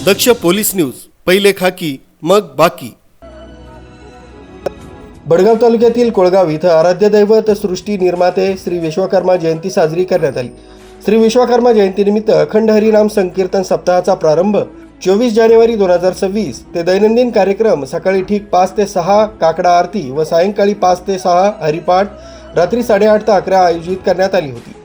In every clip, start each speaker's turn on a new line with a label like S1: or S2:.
S1: दक्ष police news, पहिले खाकी मग बाकी। भडगाव तालुक्यातील कोळगाव इथं आराध्य दैवत सृष्टी निर्माते श्री विश्वकर्मा जयंती साजरी करण्यात आली। श्री विश्वकर्मा जयंतीनिमित्त अखंड हरिनाम संकीर्तन सप्ताहाचा प्रारंभ 24 जानेवारी 2026 ते दैनंदिन कार्यक्रम सकाळी ठीक 5 ते 6 काकडा आरती व सायंकाळी 5 ते 6 हरिपाठ, रात्री 8:30 ते 11 आयोजित करण्यात आली होती।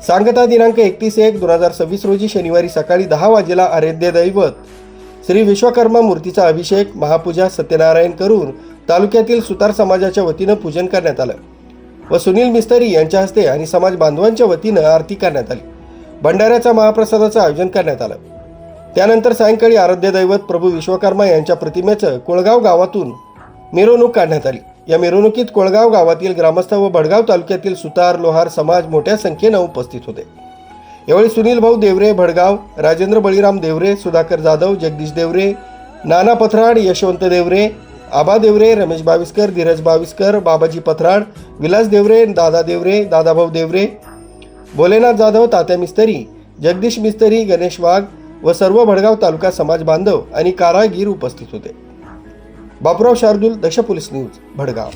S1: सांगता दिनांक 31/1/2026 रोजी शनिवारी सकाळी 10 वाजेला आराध्य दैवत श्री विश्वकर्मा मूर्तीचा अभिषेक, महापूजा, सत्यनारायण करून तालुक्यातील सुतार समाजाच्या वतीनं पूजन करण्यात आलं व सुनील मिस्त्री यांच्या हस्ते आणि समाज बांधवांच्या वतीनं आरती करण्यात आली। भंडाऱ्याचा महाप्रसादाचं आयोजन करण्यात आलं। त्यानंतर सायंकाळी आराध्य दैवत प्रभू विश्वकर्मा यांच्या प्रतिमेचं कोळगाव गावातून मिरवणूक काढण्यात आली। या मिरवणुकीत कोळगाव गावातील ग्रामस्थ व भडगाव तालुक्यातील सुतार लोहार समाज मोठ्या संख्येने उपस्थित होते। यावेळी सुनील भाऊ देवरे भडगाव, राजेंद्र बळीराम देवरे, सुधाकर जाधव, जगदीश देवरे, नाना पथराड, यशवंत देवरे, आबा देवरे, रमेश बाविस्कर, धीरज बाविस्कर, बाबाजी पथराड, विलास देवरे, दादा देवरे, दादाभाऊ देवरे, भोलेनाथ जाधव, तात्या मिस्त्री, जगदीश मिस्त्री, गणेश वाघ व सर्व भडगाव तालुका समाज बांधव आणि कारागीर उपस्थित होते। बापूराव शार्दूल, दक्ष पोलीस न्यूज, भडगाव।